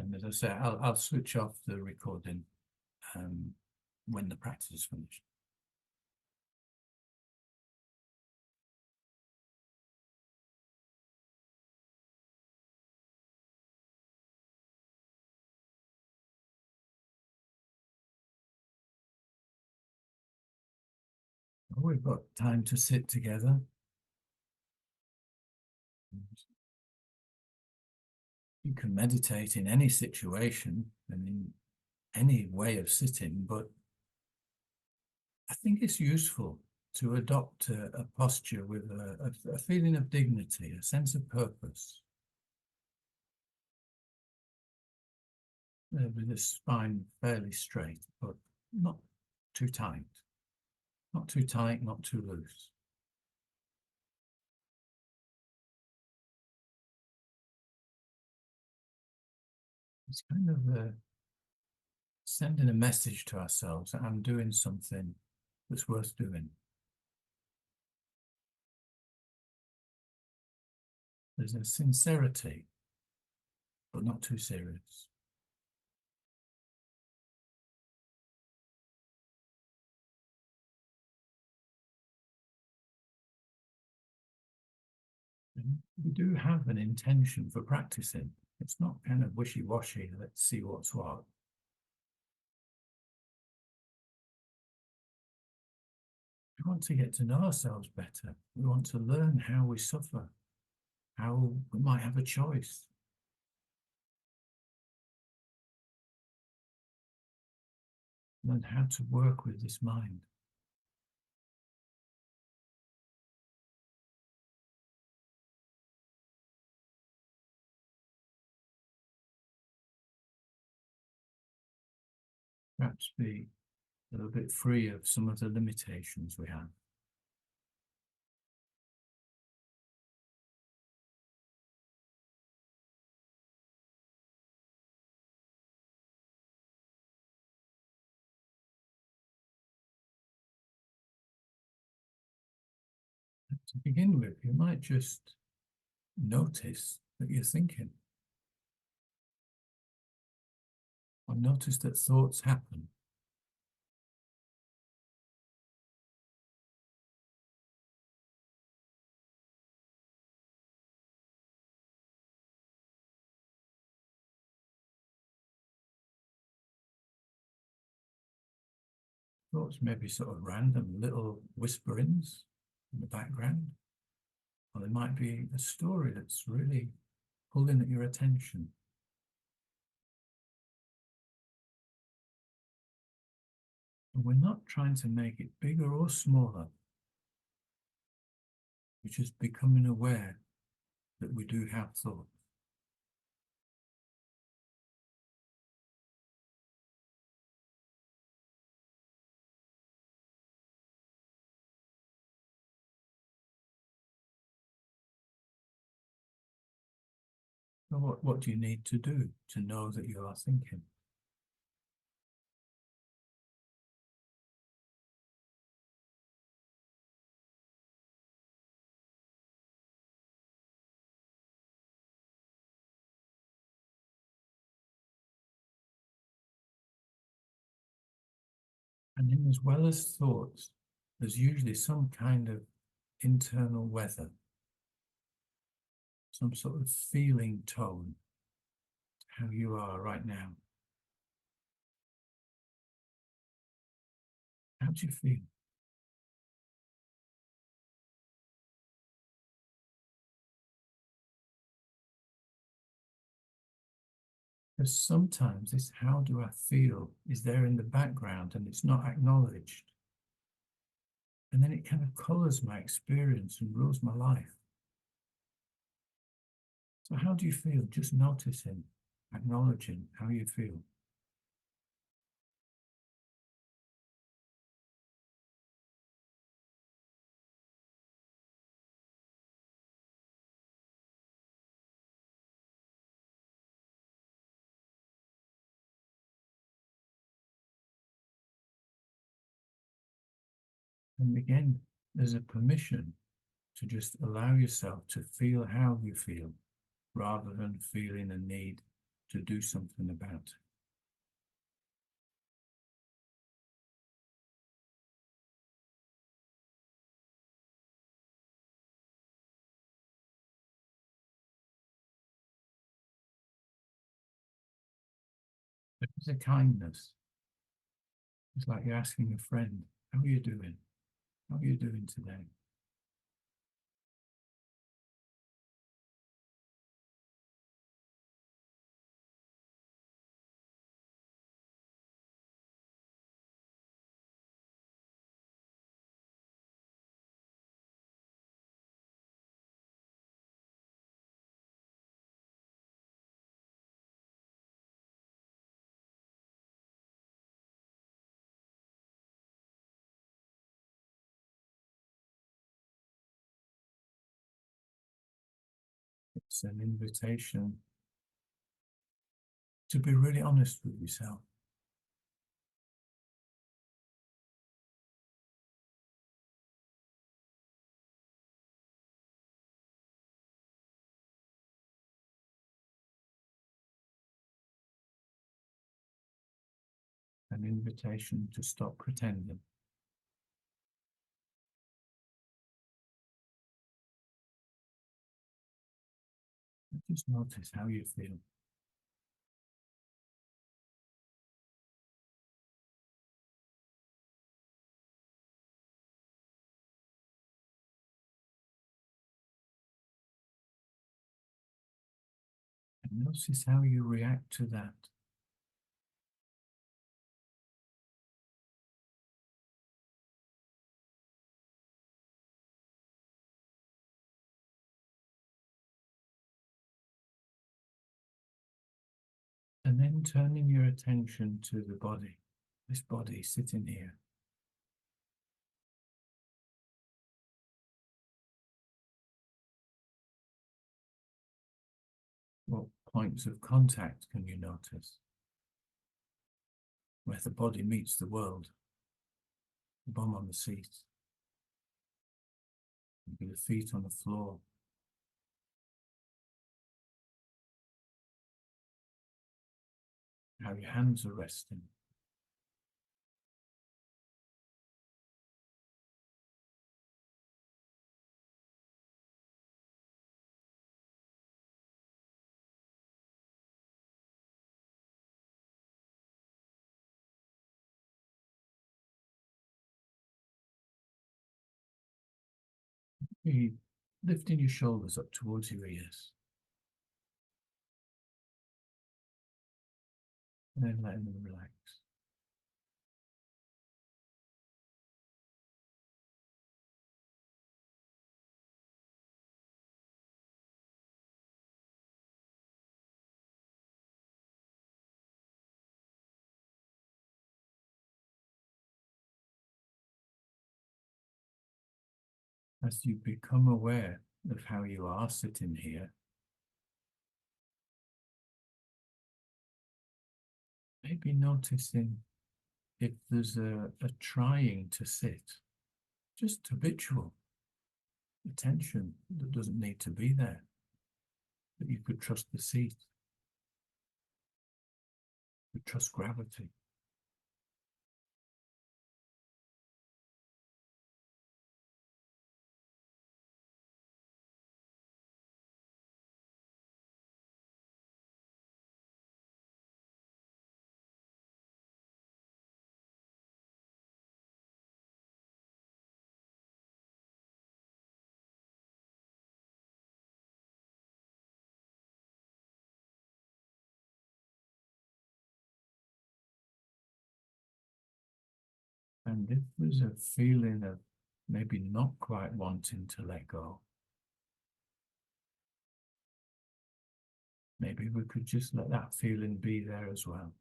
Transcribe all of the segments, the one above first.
And as I say, I'll switch off the recording when the practice is finished. We've got time to sit together. You can meditate in any situation and in any way of sitting, but I think it's useful to adopt a posture with a feeling of dignity, a sense of purpose. With the spine fairly straight, but not too tight. Not too tight, not too loose. It's kind of sending a message to ourselves that I'm doing something that's worth doing. There's a sincerity, but not too serious. And we do have an intention for practicing. It's not kind of wishy-washy, let's see what's what. We want to get to know ourselves better. We want to learn how we suffer, how we might have a choice. Learn how to work with this mind. Perhaps be a little bit free of some of the limitations we have. To begin with, you might just notice that you're thinking, or notice that thoughts happen. Thoughts may be sort of random little whisperings in the background, or there might be a story that's really pulling at your attention. And we're not trying to make it bigger or smaller. We're just becoming aware that we do have thoughts. So what do you need to do to know that you are thinking? And then, as well as thoughts, there's usually some kind of internal weather, some sort of feeling tone, how you are right now. How do you feel? Because sometimes this how do I feel is there in the background and it's not acknowledged. And then it kind of colors my experience and rules my life. So how do you feel? Just noticing, acknowledging how you feel. And again, there's a permission to just allow yourself to feel how you feel, rather than feeling a need to do something about it. But it's a kindness. It's like you're asking a friend, how are you doing? How are you doing today? It's an invitation to be really honest with yourself. An invitation to stop pretending. Just notice how you feel. And notice how you react to that. And then turning your attention to the body, this body sitting here. What points of contact can you notice? Where the body meets the world. The bum on the seat. Maybe the feet on the floor. How your hands are resting. You lifting your shoulders up towards your ears. And then letting them relax. As you become aware of how you are sitting here, maybe noticing if there's a trying to sit, just habitual attention that doesn't need to be there, that you could trust the seat, you trust gravity. And if there's a feeling of maybe not quite wanting to let go, maybe we could just let that feeling be there as well.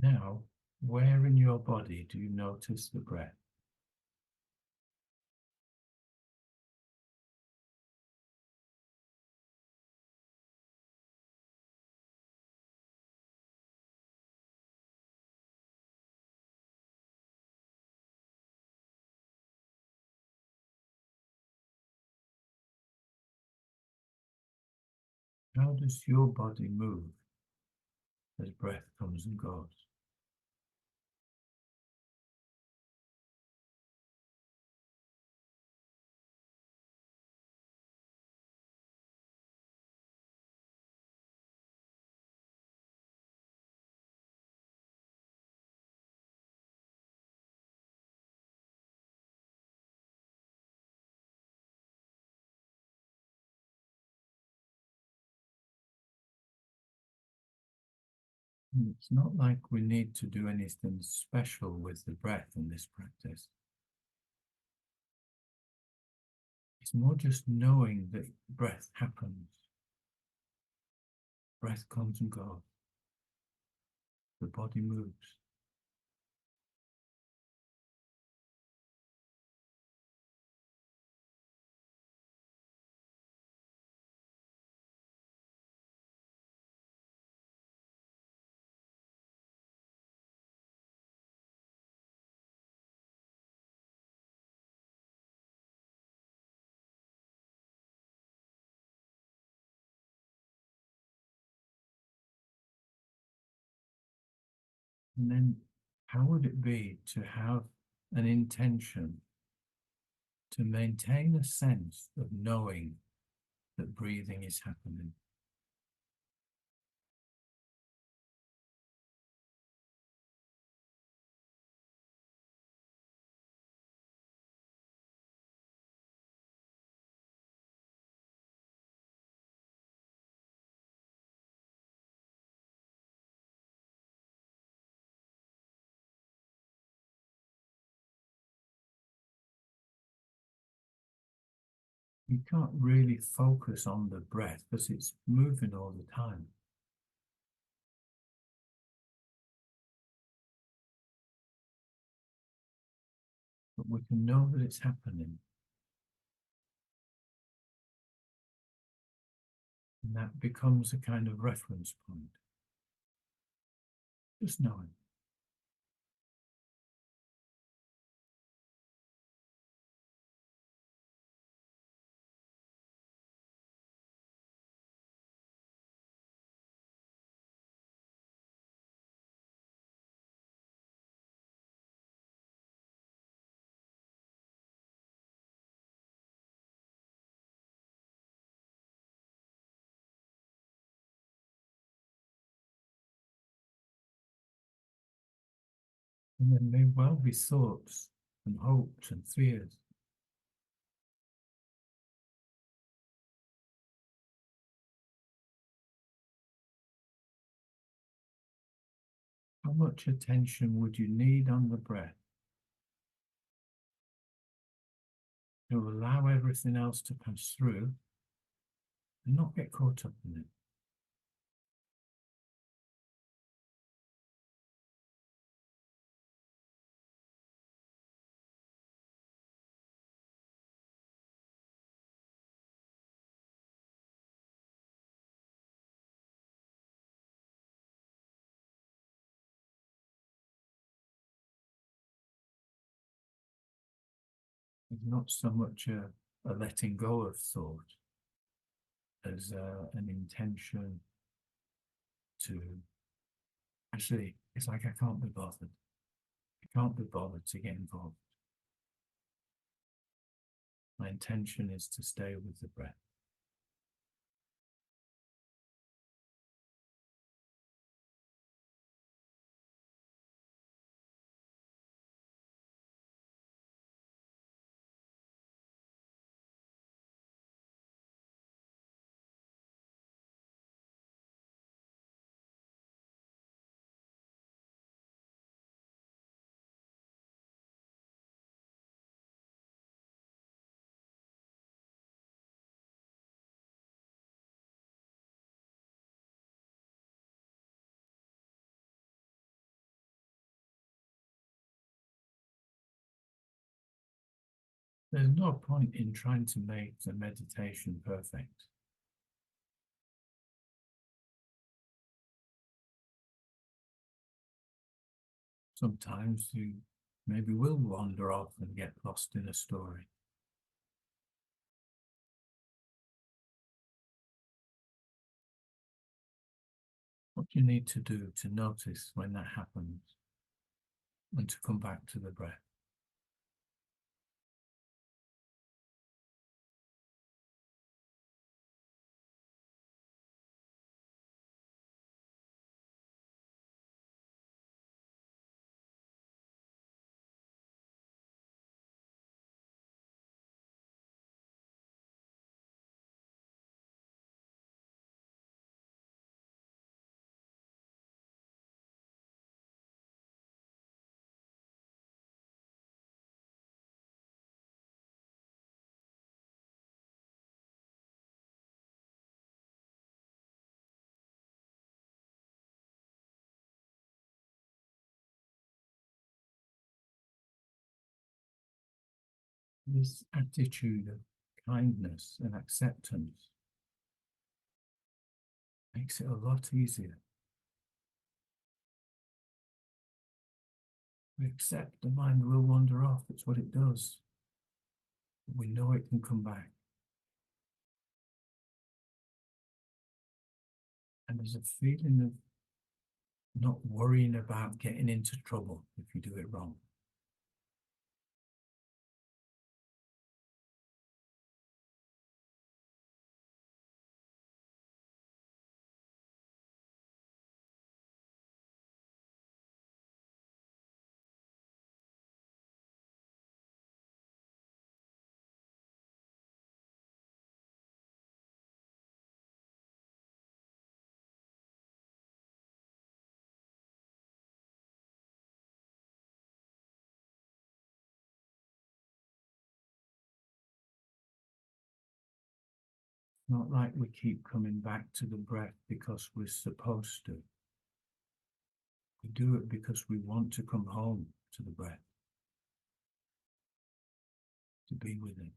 Now, Where in your body do you notice the breath? How does your body move as breath comes and goes? It's not like we need to do anything special with the breath in this practice. It's more just knowing that breath happens. Breath comes and goes. The body moves. And then how would it be to have an intention to maintain a sense of knowing that breathing is happening? You can't really focus on the breath because it's moving all the time. But we can know that it's happening. And that becomes a kind of reference point. Just knowing. And there may well be thoughts and hopes and fears. How much attention would you need on the breath to allow everything else to pass through and not get caught up in it? It's not so much a letting go of thought as an intention to actually, it's like I can't be bothered. I can't be bothered to get involved. My intention is to stay with the breath. There's no point in trying to make the meditation perfect. Sometimes you maybe will wander off and get lost in a story. What you need to do to notice when that happens and to come back to the breath. This attitude of kindness and acceptance makes it a lot easier. We accept the mind will wander off, it's what it does. But we know it can come back. And there's a feeling of not worrying about getting into trouble if you do it wrong. Not like we keep coming back to the breath because we're supposed to. We do it because we want to come home to the breath, to be with it.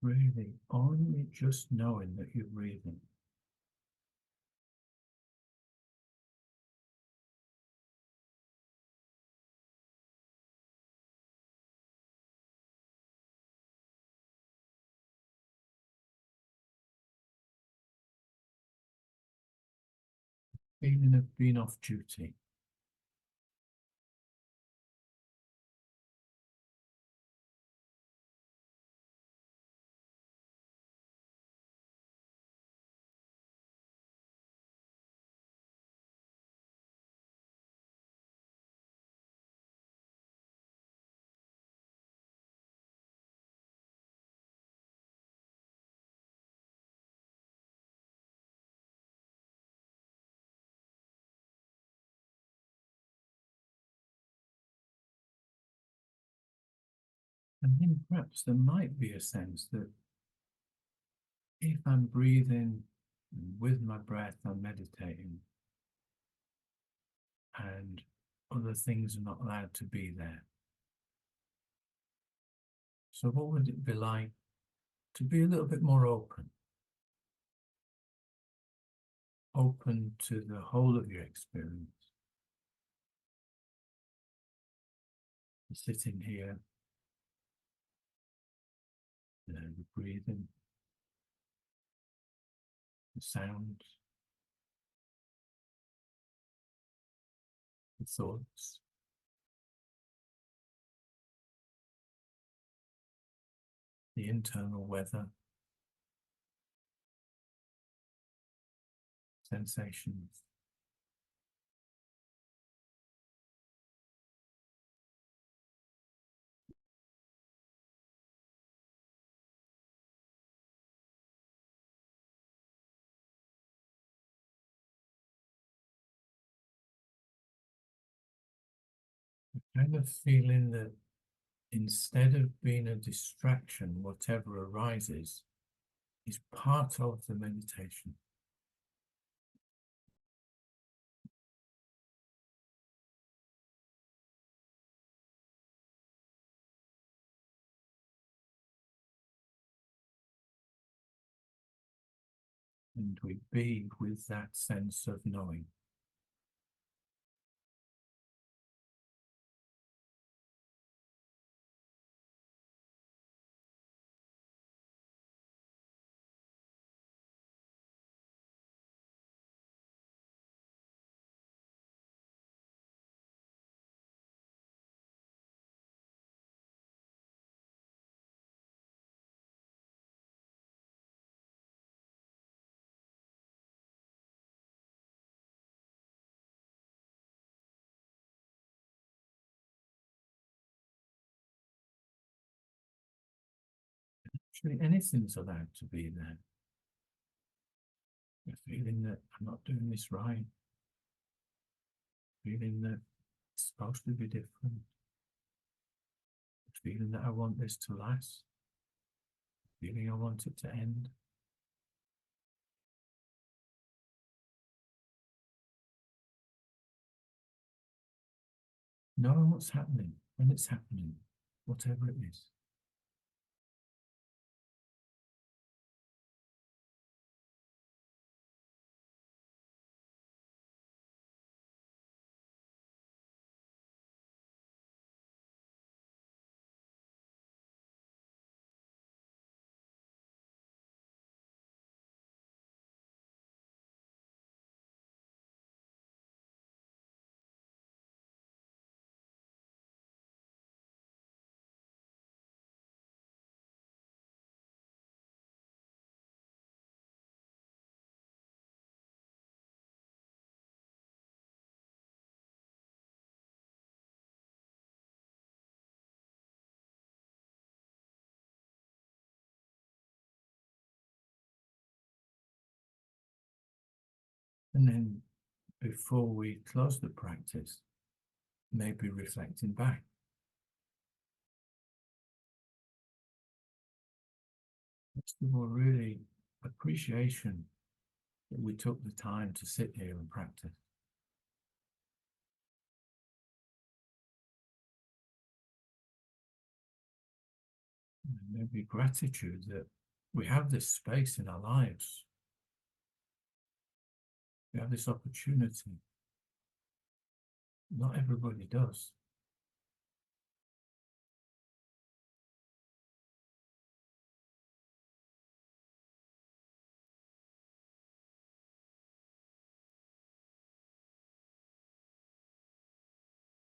Really, only just knowing that you're breathing. Feeling of being off duty. And then perhaps there might be a sense that if I'm breathing and with my breath, I'm meditating, and other things are not allowed to be there. So what would it be like to be a little bit more open to the whole of your experience? Sitting here, the breathing, the sounds, the thoughts, the internal weather, sensations. Kind of feeling that instead of being a distraction, whatever arises is part of the meditation. And we be with that sense of knowing. Actually, anything's allowed to be there. The feeling that I'm not doing this right, feeling that it's supposed to be different, the feeling that I want this to last, the feeling I want it to end. Knowing what's happening when it's happening, whatever it is. And then before we close the practice, maybe reflecting back. First of all, really appreciation that we took the time to sit here and practice. And maybe gratitude that we have this space in our lives. We have this opportunity. Not everybody does.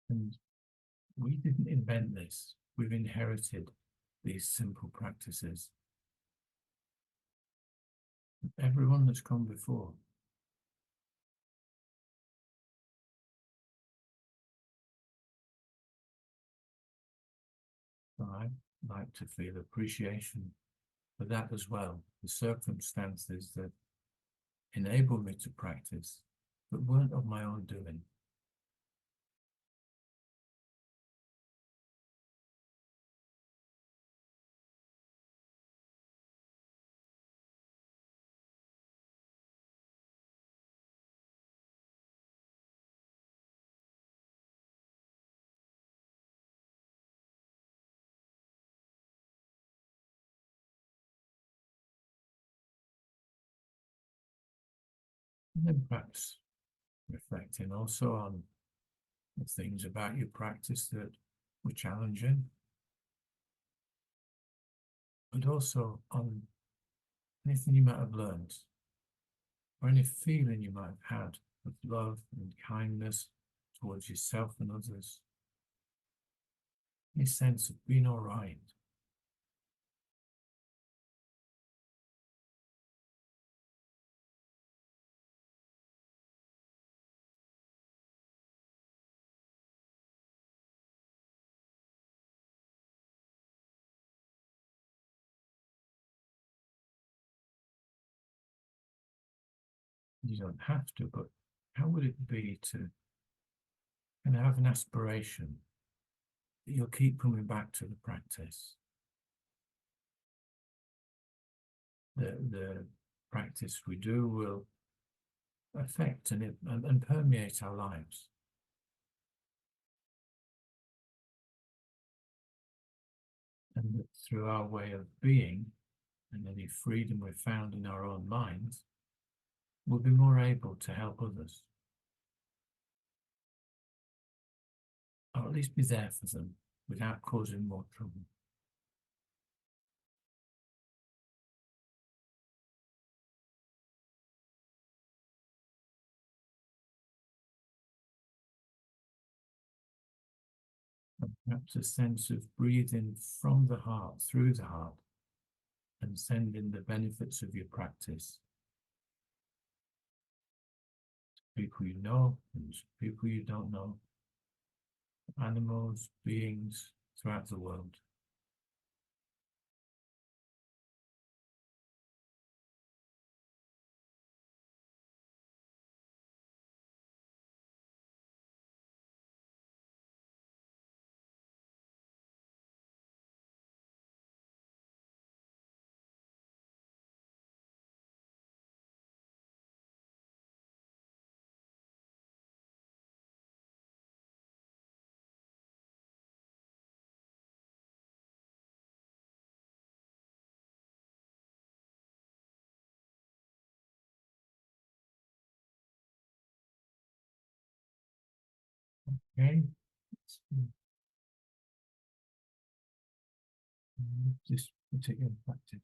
And we didn't invent this. We've inherited these simple practices. Everyone that's come before. So I'd like to feel appreciation for that as well. The circumstances that enabled me to practice, but weren't of my own doing. And then perhaps reflecting also on the things about your practice that were challenging, but also on anything you might have learned, or any feeling you might have had of love and kindness towards yourself and others, any sense of being all right. You don't have to, but how would it be to kind of have an aspiration that you'll keep coming back to the practice? The practice we do will affect and permeate our lives. And that through our way of being and any freedom we've found in our own minds, we'll be more able to help others, or at least be there for them without causing more trouble. And perhaps a sense of breathing from the heart, through the heart, and sending the benefits of your practice to people you know and people you don't know, animals, beings throughout the world. Okay, this particular practice.